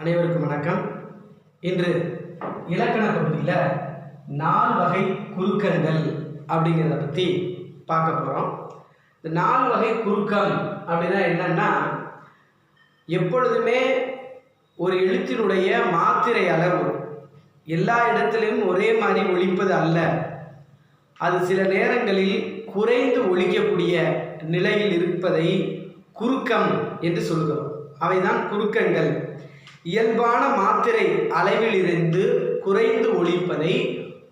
அனைவருக்கும் வணக்கம். இன்று இலக்கண பகுதியில் 4 வகை குறுக்கங்கள் அப்படிங்கிறத பற்றி பார்க்க போகிறோம். இந்த 4 வகை குறுக்கம் அப்படின்னா என்னன்னா, எப்பொழுதுமே ஒரு எழுத்தினுடைய மாத்திரை அளவு எல்லா இடத்திலும் ஒரே மாதிரி ஒலிப்பது அல்ல. அது சில நேரங்களில் குறைந்து ஒலிக்கக்கூடிய நிலையில் இருப்பதை குறுக்கம் என்று சொல்கிறோம். அவைதான் குறுக்கங்கள். இயல்பான மாத்திரை அளவிலிருந்து குறைந்து ஒலிப்பதை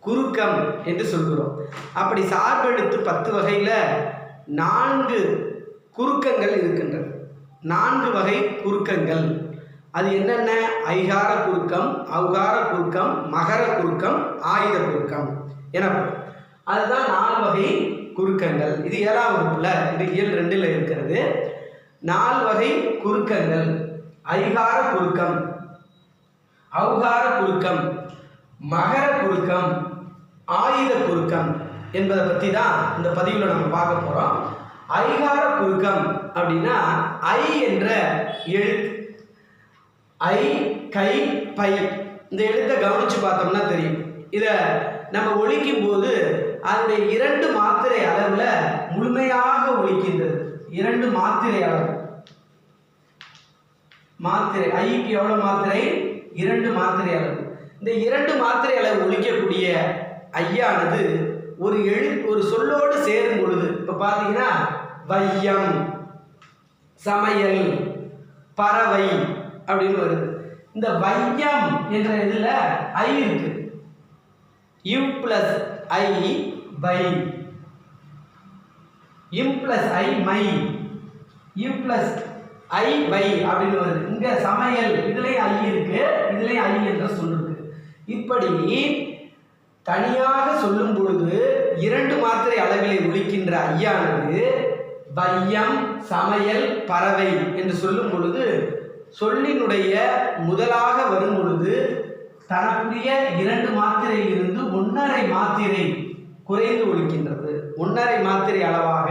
குறுக்கம் என்று சொல்கிறோம். அப்படி சார்பெடுத்து 10 வகையில் 4 குறுக்கங்கள் இருக்கின்றன. 4 வகை குறுக்கங்கள். அது என்னென்ன? ஐகார குறுக்கம், ஔகார குறுக்கம், மகர குறுக்கம், ஆயுத குறுக்கம் எனப்படும். அதுதான் 4 வகை குறுக்கங்கள். இது 7ஆம் வகுப்புல, இது இயல் 2ல் இருக்கிறது. 4 வகை குறுக்கங்கள்: ஐகார குறுக்கம், ஔகார குறுக்கம், மகர குறுக்கம், ஆயுத குறுக்கம் என்பதை பற்றி தான் இந்த பதிவில் நம்ம பார்க்க போகிறோம். ஐகார குறுக்கம் அப்படின்னா ஐ என்ற எழுத்து, ஐ, கை, பை, இந்த எழுத்தை கவனித்து பார்த்தோம்னா தெரியும். இதை நம்ம ஒலிக்கும் போது அதனுடைய 2 மாத்திரை அளவில் முழுமையாக ஒலிக்கின்றது. 2 மாத்திரை அளவு. மாத்திரை ஐக்கு எவ்வளோ மாத்திரை? 2 மாத்திரை அளவு. இந்த 2 மாத்திரை அளவு ஒலிக்கக்கூடிய ஐயானது ஒரு சொல்லோடு சேரும் பொழுது, இப்போ பார்த்தீங்கன்னா வையம், சமையல், பறவை அப்படின்னு வருது. இந்த வையம் என்ற இதில் ஐ இருக்கு. யு பிளஸ் ஐ பை, இம் பிளஸ் ஐ மை, யு பிளஸ் ஐ பை அப்படின்னு வருது. இங்கே சமையல், இதுலேயும் ஐ இருக்கு, இதுலேயும் ஐ என்ற சொல் இருக்கு. இப்படி தனியாக சொல்லும் பொழுது 2 மாத்திரை அளவிலே ஒலிக்கின்ற ஐயானது வையம், சமையல், பறவை என்று சொல்லும் பொழுது சொல்லினுடைய முதலாக வரும் பொழுது தனக்குரிய 2 மாத்திரையிலிருந்து 1.5 மாத்திரை குறைந்து ஒலிக்கின்றது. 1.5 மாத்திரை அளவாக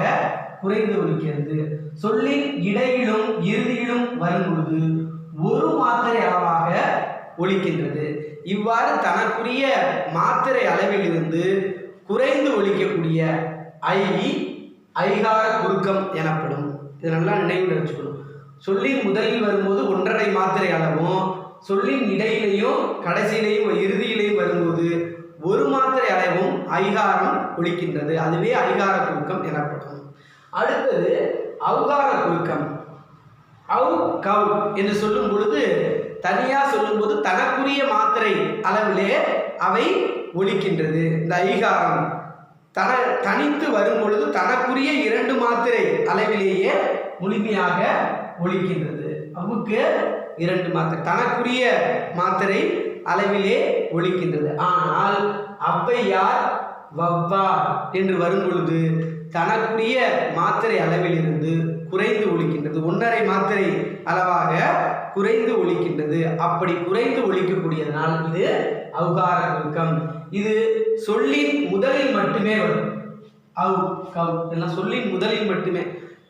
குறைந்து ஒலிக்கிறது. சொல்லின் இடையிலும் இறுதியிலும் வரும் பொழுது 1 மாத்திரை அளவாக ஒலிக்கின்றது. இவ்வாறு தனக்குரிய மாத்திரை அளவிலிருந்து குறைந்து ஒலிக்கக்கூடிய ஐகார குறுக்கம் எனப்படும். இது நல்லா நினைவில் வச்சுக்கணும். சொல்லின் முதலில் வரும்போது 1.5 மாத்திரை அளவும், சொல்லின் இடையிலையும் கடைசியிலையும் இறுதியிலையும் வரும்போது 1 மாத்திரை அளவும் ஐகாரம் ஒலிக்கின்றது. அதுவே ஐகார குறுக்கம் எனப்படும். அடுத்தது ஔகார குறுக்கம். ஔ, கவ் என்று சொல்லும் பொழுது, தனியாக சொல்லும்போது தனக்குரிய மாத்திரை அளவிலே அவை ஒலிக்கின்றது. இந்த ஐகாரம் தனித்து வரும் பொழுது தனக்குரிய 2 மாத்திரை அளவிலேயே முழுமையாக ஒலிக்கின்றது. அவுக்கு 2 மாத்திரை, தனக்குரிய மாத்திரை அளவிலே ஒலிக்கின்றது. ஆனால் ஔவையார், வவ்வா என்று வரும் பொழுது தனக்குரிய மாத்திரை அளவிலிருந்து குறைந்து ஒலிக்கின்றது. 1.5 மாத்திரை அளவாக குறைந்து ஒலிக்கின்றது. அப்படி குறைந்து ஒலிக்கக்கூடியதனால் இது ஔகார குறுக்கம். இது சொல்லின் முதலில் மட்டுமே வரும். ஔ, கவ் எல்லாம் சொல்லின் முதலில் மட்டுமே,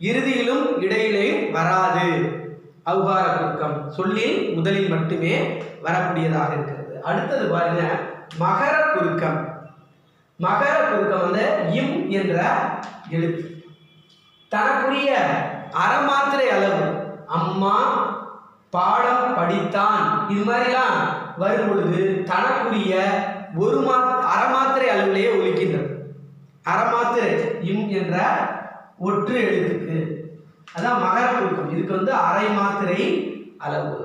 இறுதியிலும் இடையிலேயும் வராது. ஔகார குறுக்கம் சொல்லின் முதலில் மட்டுமே வரக்கூடியதாக இருக்கிறது. அடுத்தது பாருங்க, மகர குறுக்கம். மகர குறுக்கம் வந்து இம் என்ற எழுத்து தனக்குரிய அறமாத்திரை அளவு, அம்மா, பாடம், படித்தான், இது மாதிரிலாம் வரும் பொழுது தனக்குரிய அறமாத்திரை அளவிலேயே ஒலிக்கின்றது. அறமாத்திரை இம் என்ற ஒற்று எழுத்துக்கு அதான் மகர குறுக்கம். இதுக்கு வந்து அரை மாத்திரை அளவு.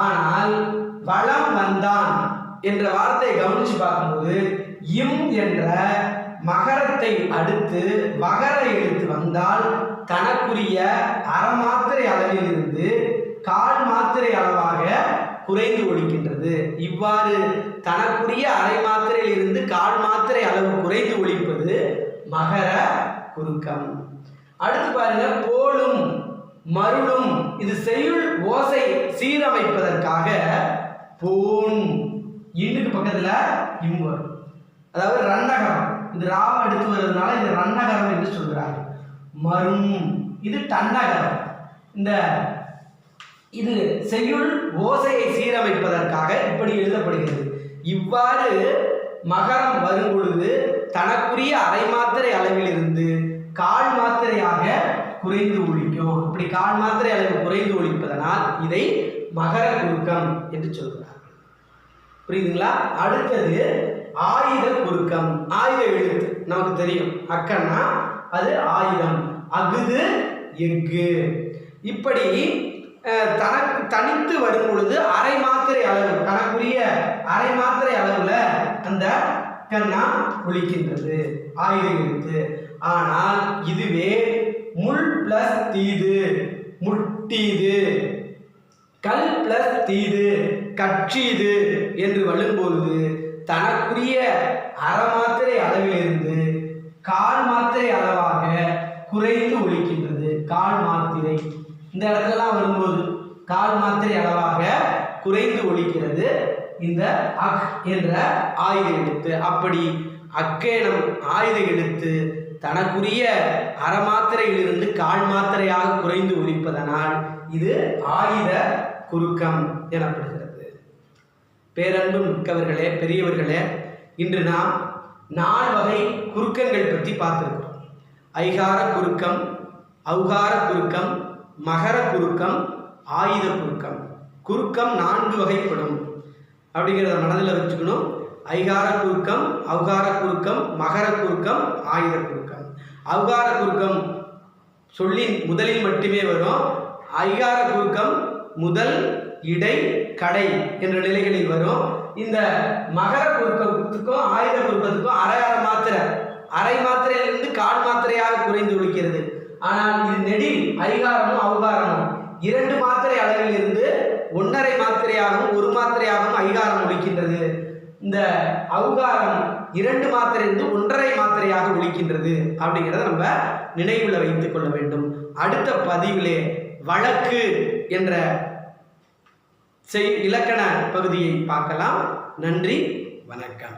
ஆனால் வளம் வந்தான் என்ற வார்த்தையை கவனிச்சு பார்க்கும்போது இம் என்ற மகரத்தை அடுத்து மகர எழுத்து வந்தால் தனக்குரிய அறமாத்திரை அளவிலிருந்து 1/4 மாத்திரை அளவாக குறைந்து ஒலிக்கின்றது. இவ்வாறு தனக்குரிய அரை மாத்திரையிலிருந்து 1/4 மாத்திரை அளவு குறைந்து ஒலிப்பது மகர குறுக்கம். அடுத்து பாருங்க, போலும், மருளும். இது செய்யுள் ஓசை சீரமைப்பதற்காக போன், இன்னுக்கு பக்கத்துல இம் வரும். அதாவது ரன்னகரம், இது ராவ எடுத்து வருவதனால இது ரன்னகரம் என்று சொல்கிறாங்க. மரும், இது தன்னகரம். இது செய்யுள் ஓசையை சீரமைப்பதற்காக எப்படி எழுதப்படுகிறது. இவ்வாறு மகரம் வரும் பொழுது தனக்குரிய அரை மாத்திரை அளவிலிருந்து கால் மாத்திரையாக குறைந்து ஒலிக்கும். இப்படி கால் மாத்திரை அளவு குறைந்து ஒலிப்பதனால் இதை மகர குறுக்கம் என்று சொல்கிறார். புரியுதுங்களா? அடுத்தது ஆயுத குறுக்கம். ஆயுத எழுத்து நமக்கு தெரியும். அக்கன்னா அது ஆயுதம், அகுது எஃகு. இப்படி தனக்கு தனித்து வரும் பொழுது அரை மாத்திரை அளவு, தனக்குரிய அரை மாத்திரை அளவுல அந்த கண்ணா ஒலிக்கின்றது ஆயுத எழுத்து. ஆனால் இதுவே முள் பிளஸ் தீது முட்டீது, கல் பிளஸ் தீது கற்றீது என்று வரும்பொழுது தனக்குரிய அரை மாத்திரை அளவிலிருந்து கால் மாத்திரை அளவாக குறைந்து ஒலிக்கின்றது. கால் மாத்திரை இந்த இடத்துலலாம் வரும்போது கால் மாத்திரை அளவாக குறைந்து ஒலிக்கிறது இந்த அக் என்ற ஆயுத எழுத்து. அப்படி அக்கேனம் ஆயுத எழுத்து தனக்குரிய அரை மாத்திரையிலிருந்து கால் மாத்திரையாக குறைந்து ஒலிப்பதனால் இது ஆயுத குறுக்கம் எனப்படுகிறது. பேரன்பு மிக்கவர்களே, பெரியவர்களே, இன்று நாம் 4 வகை குறுக்கங்கள் பற்றி பார்த்திருக்கிறோம். ஐகார குறுக்கம், ஔகார குறுக்கம், மகர குறுக்கம், ஆயுத குறுக்கம். குறுக்கம் 4 வகைப்படும் அப்படிங்கிறத மனதில் வச்சுக்கணும். ஐகார குறுக்கம், ஔகார குறுக்கம், மகர குறுக்கம், ஆயுத குறுக்கம். ஔகார குறுக்கம் சொல்லின் முதலில் மட்டுமே வரும். ஐகார குறுக்கம் முதல், இடை, கடை என்ற நிலைகளில் வரும். இந்த மகர குறுக்கத்துக்கும் ஆயுத குறுக்கத்துக்கும் அரை மாத்திரையிலிருந்து கால் மாத்திரையாக குறைந்து ஒலிக்கிறது. ஆனால் இது நெடில் ஐகாரமும் ஔகாரமும் 2 மாத்திரை அளவில் இருந்து 1.5 மாத்திரையாகவும் 1 மாத்திரையாகவும் ஐகாரம் ஒலிக்கின்றது. இந்த ஔகாரம் 2 மாத்திரையிலிருந்து 1.5 மாத்திரையாக ஒலிக்கின்றது. அப்படிங்கிறத நம்ம நினைவில் வைத்துக் கொள்ள வேண்டும். அடுத்த பதிவிலே வழக்கு என்ற இலக்கண பகுதியை பார்க்கலாம். நன்றி, வணக்கம்.